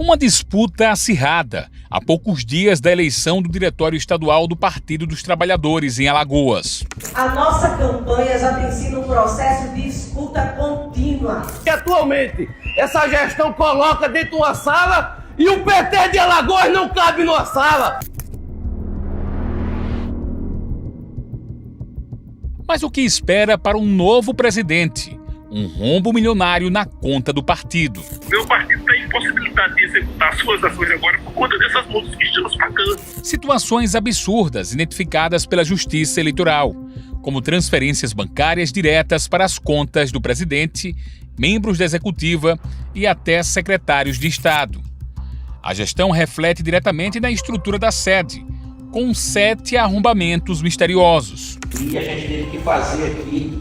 Uma disputa acirrada há poucos dias da eleição do Diretório Estadual do Partido dos Trabalhadores em Alagoas. A nossa campanha já tem sido um processo de escuta contínua. E atualmente, essa gestão coloca dentro de uma sala e o PT de Alagoas não cabe numa sala. Mas o que espera para um novo presidente? Um rombo milionário na conta do partido. Meu partido está impossibilitado de executar suas ações agora por conta dessas multas que estamos pagando. Situações absurdas identificadas pela Justiça Eleitoral, como transferências bancárias diretas para as contas do presidente, membros da executiva e até secretários de Estado. A gestão reflete diretamente na estrutura da sede, com 7 arrombamentos misteriosos. E a gente teve que fazer aqui,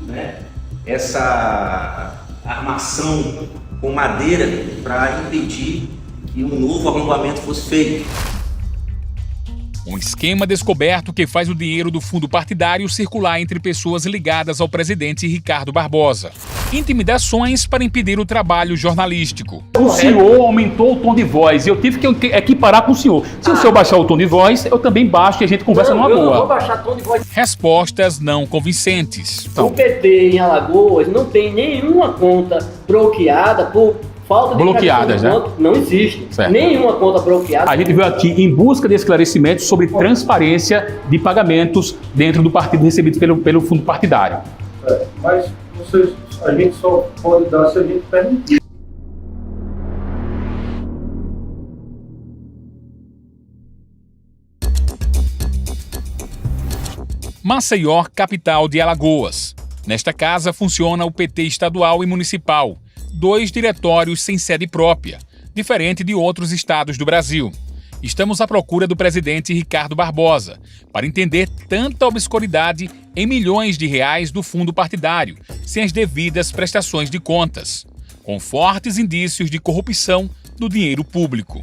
essa armação com madeira para impedir que um novo arrombamento fosse feito. Um esquema descoberto que faz o dinheiro do fundo partidário circular entre pessoas ligadas ao presidente Ricardo Barbosa. Intimidações para impedir o trabalho jornalístico. O senhor aumentou o tom de voz e eu tive que equiparar com o senhor. Se o senhor baixar o tom de voz, eu também baixo e a gente conversa numa boa. Eu não vou baixar tom de voz. Respostas não convincentes. O PT em Alagoas não tem nenhuma conta bloqueada por falta de bloqueadas, né? Não existe. Certo. Nenhuma conta bloqueada. A gente veio aqui em busca de esclarecimentos sobre transparência de pagamentos dentro do partido recebidos pelo fundo partidário. Mas a gente só pode dar se a gente permitir. Maceió, capital de Alagoas. Nesta casa funciona o PT estadual e municipal, 2 diretórios sem sede própria, diferente de outros estados do Brasil. Estamos à procura do presidente Ricardo Barbosa para entender tanta obscuridade em milhões de reais do fundo partidário, sem as devidas prestações de contas, com fortes indícios de corrupção do dinheiro público.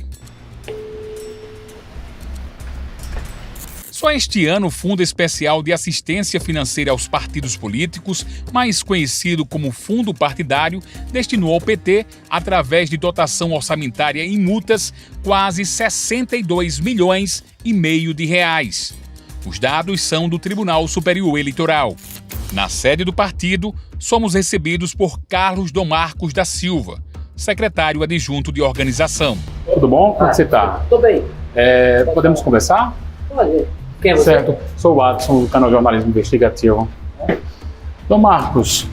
Só este ano, o Fundo Especial de Assistência Financeira aos Partidos Políticos, mais conhecido como Fundo Partidário, destinou ao PT, através de dotação orçamentária em multas, quase 62 milhões e meio de reais. Os dados são do Tribunal Superior Eleitoral. Na sede do partido, somos recebidos por Carlos Domarcos da Silva, secretário adjunto de organização. Tudo bom? Como você está? Tô bem. Podemos conversar? Pode. Quem é você? Certo. Sou o Adson, do canal Jornalismo Investigativo. Dom Marcos,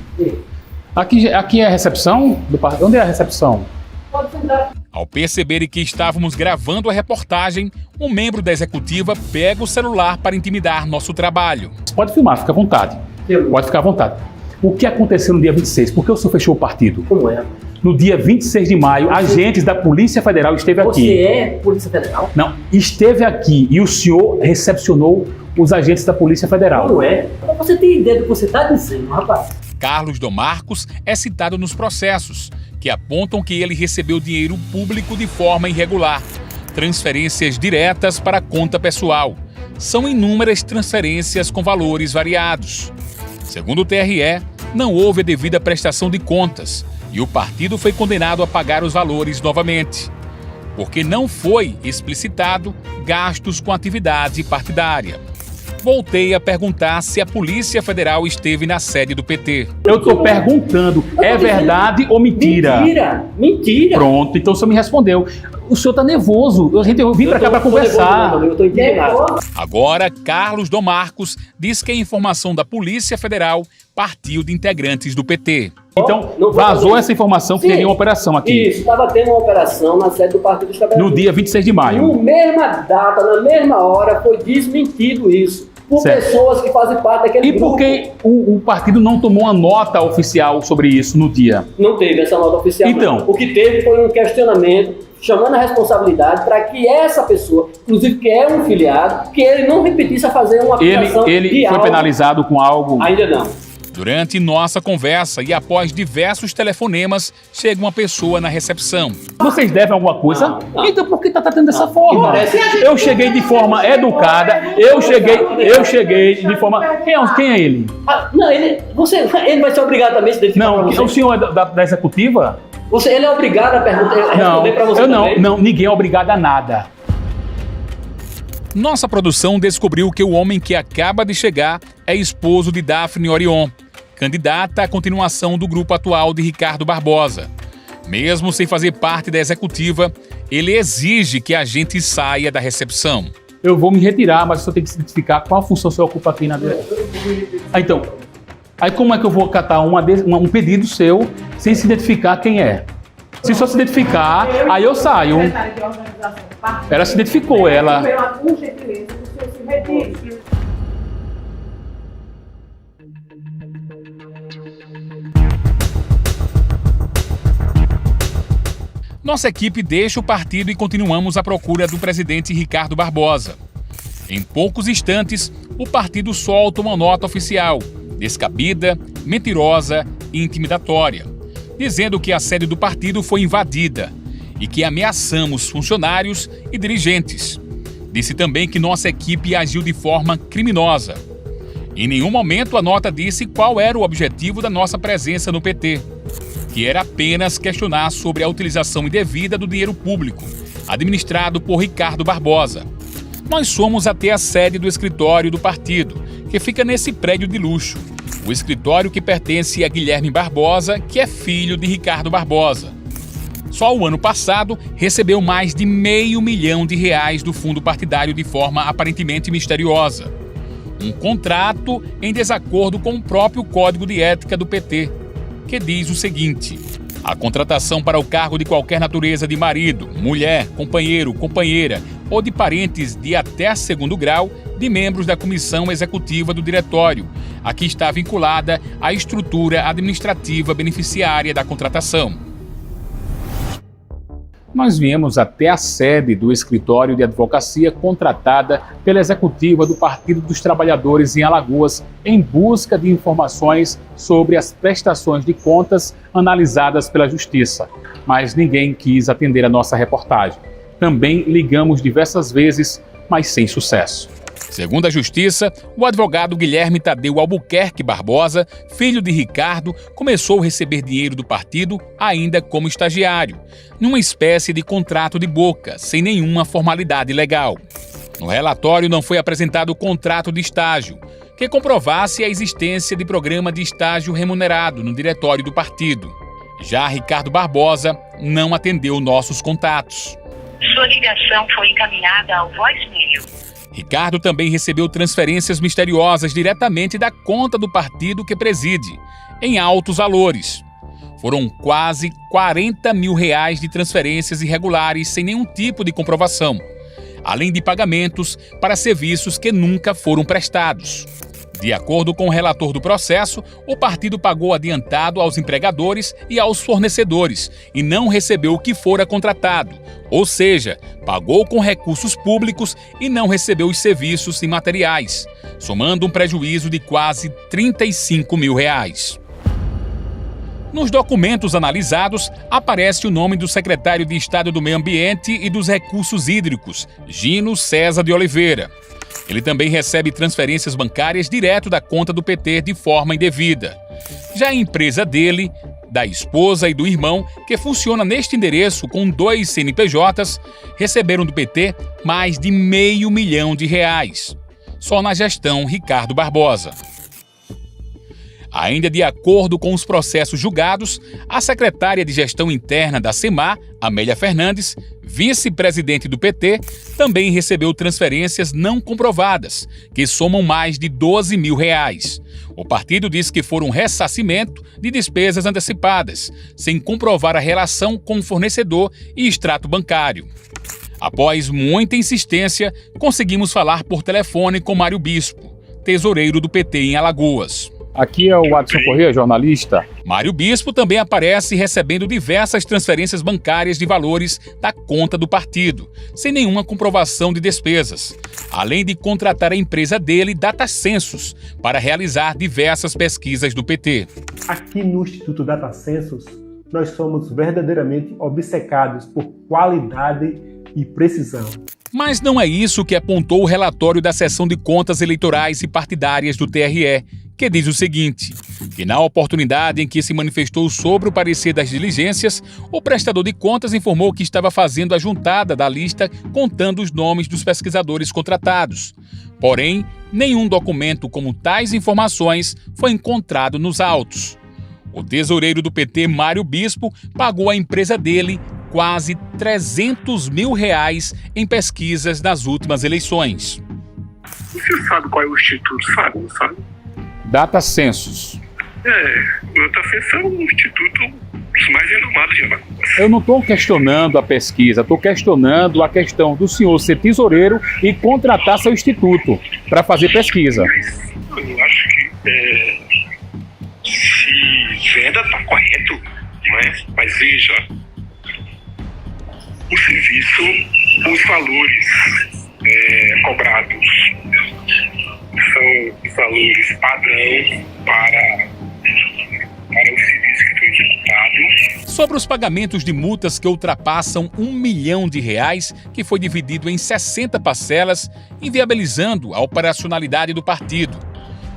aqui é a recepção do partido? Onde é a recepção? Pode sentar. Ao perceberem que estávamos gravando a reportagem, um membro da executiva pega o celular para intimidar nosso trabalho. Pode filmar, fica à vontade. Pode ficar à vontade. O que aconteceu no dia 26? Por que o senhor fechou o partido? Como é? No dia 26 de maio, agentes da Polícia Federal esteve aqui. Você é Polícia Federal? Não, esteve aqui e o senhor recepcionou os agentes da Polícia Federal. Como é? Você tem ideia do que você está dizendo, rapaz? Carlos Domarcos é citado nos processos, que apontam que ele recebeu dinheiro público de forma irregular, transferências diretas para a conta pessoal. São inúmeras transferências com valores variados. Segundo o TRE, não houve a devida prestação de contas e o partido foi condenado a pagar os valores novamente, porque não foi explicitado gastos com atividade partidária. Voltei a perguntar se a Polícia Federal esteve na sede do PT. Eu estou perguntando, é verdade ou mentira? Mentira. Pronto, então o senhor me respondeu. O senhor está nervoso. Eu vim para cá para conversar. Eu estou indignado. Agora, Carlos Domarcos diz que a informação da Polícia Federal partiu de integrantes do PT. Então, vazou essa informação que teria uma operação aqui. Isso, estava tendo uma operação na sede do Partido dos Trabalhadores. No dia 26 de maio. Na mesma data, na mesma hora, foi desmentido isso. Por pessoas que fazem parte daquele grupo. E por que o partido não tomou uma nota oficial sobre isso no dia? Não teve essa nota oficial. Então, não. O que teve foi um questionamento chamando a responsabilidade para que essa pessoa, inclusive que é um filiado, que ele não repetisse a fazer uma aplicação ele foi penalizado com algo? Ainda não. Durante nossa conversa e após diversos telefonemas, chega uma pessoa na recepção. Vocês devem alguma coisa? Não. Então por que está tratando dessa forma? Parece- Eu cheguei de forma educada, eu cheguei de forma... Quem é ele? Não, ele vai ser obrigado também a se identificar. Não, pra você. o senhor é da executiva? Ele é obrigado a responder para você também? Não, ninguém é obrigado a nada. Nossa produção descobriu que o homem que acaba de chegar é esposo de Daphne Orion, candidata à continuação do grupo atual de Ricardo Barbosa. Mesmo sem fazer parte da executiva, ele exige que a gente saia da recepção. Eu vou me retirar, mas só tem que se identificar qual função você ocupa aqui na... Então, aí como é que eu vou acatar um pedido seu sem se identificar quem é? Se só se identificar, aí eu saio. Ela se identificou, ela... Por gentileza, o senhor se retire. Nossa equipe deixa o partido e continuamos à procura do presidente Ricardo Barbosa. Em poucos instantes, o partido solta uma nota oficial, descabida, mentirosa e intimidatória, dizendo que a sede do partido foi invadida e que ameaçamos funcionários e dirigentes. Disse também que nossa equipe agiu de forma criminosa. Em nenhum momento a nota disse qual era o objetivo da nossa presença no PT, que era apenas questionar sobre a utilização indevida do dinheiro público, administrado por Ricardo Barbosa. Nós fomos até a sede do escritório do partido, que fica nesse prédio de luxo. O escritório que pertence a Guilherme Barbosa, que é filho de Ricardo Barbosa. Só o ano passado recebeu mais de R$500 mil do fundo partidário de forma aparentemente misteriosa. Um contrato em desacordo com o próprio Código de Ética do PT, que diz o seguinte: a contratação para o cargo de qualquer natureza de marido, mulher, companheiro, companheira ou de parentes de até segundo grau de membros da comissão executiva do diretório, a que está vinculada à estrutura administrativa beneficiária da contratação. Nós viemos até a sede do escritório de advocacia contratada pela executiva do Partido dos Trabalhadores em Alagoas em busca de informações sobre as prestações de contas analisadas pela Justiça, mas ninguém quis atender a nossa reportagem. Também ligamos diversas vezes, mas sem sucesso. Segundo a Justiça, o advogado Guilherme Tadeu Albuquerque Barbosa, filho de Ricardo, começou a receber dinheiro do partido ainda como estagiário, numa espécie de contrato de boca, sem nenhuma formalidade legal. No relatório não foi apresentado o contrato de estágio, que comprovasse a existência de programa de estágio remunerado no diretório do partido. Já Ricardo Barbosa não atendeu nossos contatos. Sua ligação foi encaminhada ao voicemail. Ricardo também recebeu transferências misteriosas diretamente da conta do partido que preside, em altos valores. Foram quase R$40 mil de transferências irregulares sem nenhum tipo de comprovação, além de pagamentos para serviços que nunca foram prestados. De acordo com o relator do processo, o partido pagou adiantado aos empregadores e aos fornecedores e não recebeu o que fora contratado, ou seja, pagou com recursos públicos e não recebeu os serviços e materiais, somando um prejuízo de quase R$35 mil. Nos documentos analisados, aparece o nome do secretário de Estado do Meio Ambiente e dos Recursos Hídricos, Gino César de Oliveira. Ele também recebe transferências bancárias direto da conta do PT de forma indevida. Já a empresa dele, da esposa e do irmão, que funciona neste endereço com 2 CNPJs, receberam do PT mais de R$500 mil, só na gestão Ricardo Barbosa. Ainda de acordo com os processos julgados, a secretária de Gestão Interna da SEMAR, Amélia Fernandes, vice-presidente do PT, também recebeu transferências não comprovadas, que somam mais de R$12 mil. O partido diz que foram ressarcimento de despesas antecipadas, sem comprovar a relação com o fornecedor e extrato bancário. Após muita insistência, conseguimos falar por telefone com Mário Bispo, tesoureiro do PT em Alagoas. Aqui é o Adson Corrêa, jornalista. Mário Bispo também aparece recebendo diversas transferências bancárias de valores da conta do partido, sem nenhuma comprovação de despesas, além de contratar a empresa dele, Data Census, para realizar diversas pesquisas do PT. Aqui no Instituto Data Census, nós somos verdadeiramente obcecados por qualidade e precisão. Mas não é isso que apontou o relatório da Seção de Contas Eleitorais e Partidárias do TRE, que diz o seguinte, que na oportunidade em que se manifestou sobre o parecer das diligências, o prestador de contas informou que estava fazendo a juntada da lista contando os nomes dos pesquisadores contratados. Porém, nenhum documento como tais informações foi encontrado nos autos. O tesoureiro do PT, Mário Bispo, pagou à empresa dele quase R$300 mil em pesquisas nas últimas eleições. Você sabe qual é o instituto, sabe? Não sabe? Data Census. O Data Census é um instituto dos mais renomados de Alagoas. Eu não estou questionando a pesquisa, estou questionando a questão do senhor ser tesoureiro e contratar seu instituto para fazer pesquisa. Eu acho que se venda está correto, né? Mas veja, o serviço, os valores cobrados são valores padrão para o serviço que foi executado. Sobre os pagamentos de multas que ultrapassam R$1 milhão, que foi dividido em 60 parcelas, inviabilizando a operacionalidade do partido.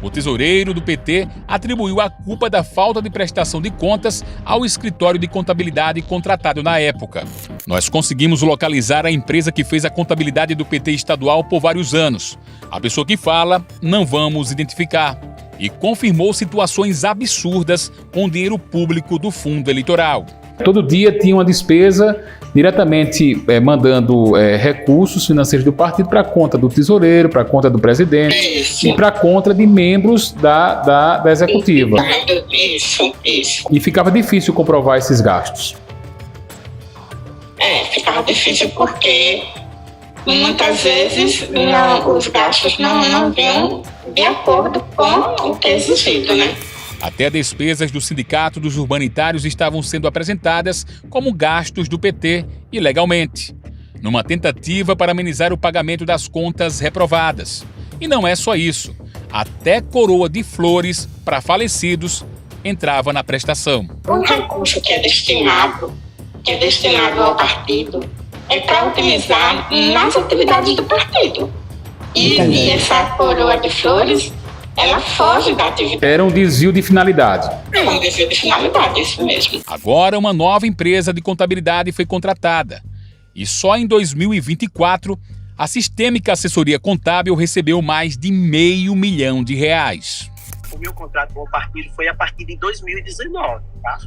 O tesoureiro do PT atribuiu a culpa da falta de prestação de contas ao escritório de contabilidade contratado na época. Nós conseguimos localizar a empresa que fez a contabilidade do PT estadual por vários anos. A pessoa que fala, não vamos identificar. E confirmou situações absurdas com dinheiro público do fundo eleitoral. Todo dia tinha uma despesa diretamente mandando recursos financeiros do partido para a conta do tesoureiro, para a conta do presidente e para a conta de membros da executiva. Isso. E ficava difícil comprovar esses gastos. Ficava difícil porque muitas vezes os gastos não vinham de acordo com o que é exigido, né? Até despesas do Sindicato dos Urbanitários estavam sendo apresentadas como gastos do PT ilegalmente, numa tentativa para amenizar o pagamento das contas reprovadas. E não é só isso. Até coroa de flores para falecidos entrava na prestação. O recurso que é destinado ao partido é para utilizar nas atividades do partido. E essa coroa de flores, ela foge da atividade. Era um desvio de finalidade. Era um desvio de finalidade, isso mesmo. Agora, uma nova empresa de contabilidade foi contratada. E só em 2024, a Sistêmica Assessoria Contábil recebeu mais de R$500 mil. O meu contrato com o partido foi a partir de 2019, tá?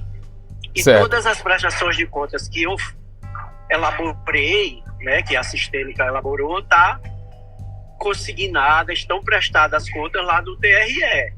E certo. Todas as prestações de contas que eu elaborei, né, que a Sistêmica elaborou, tá consignada, estão prestadas as contas lá do TRE.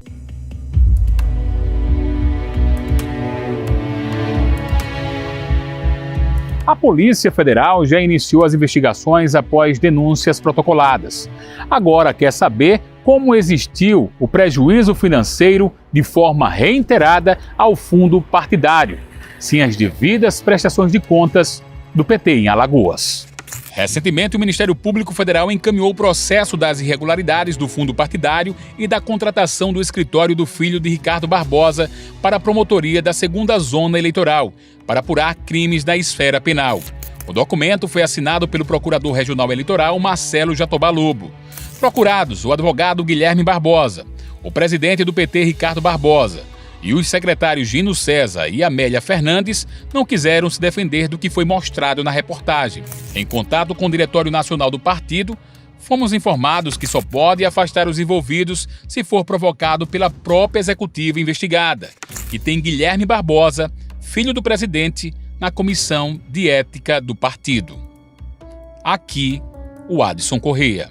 A Polícia Federal já iniciou as investigações após denúncias protocoladas. Agora quer saber como existiu o prejuízo financeiro de forma reiterada ao fundo partidário, sem as devidas prestações de contas do PT em Alagoas. Recentemente, o Ministério Público Federal encaminhou o processo das irregularidades do fundo partidário e da contratação do escritório do filho de Ricardo Barbosa para a promotoria da 2ª Zona Eleitoral, para apurar crimes da esfera penal. O documento foi assinado pelo Procurador Regional Eleitoral, Marcelo Jatobá Lobo. Procurados, o advogado Guilherme Barbosa, o presidente do PT, Ricardo Barbosa, e os secretários Gino César e Amélia Fernandes não quiseram se defender do que foi mostrado na reportagem. Em contato com o Diretório Nacional do Partido, fomos informados que só pode afastar os envolvidos se for provocado pela própria executiva investigada, que tem Guilherme Barbosa, filho do presidente, na Comissão de Ética do Partido. Aqui, o Adson Corrêa.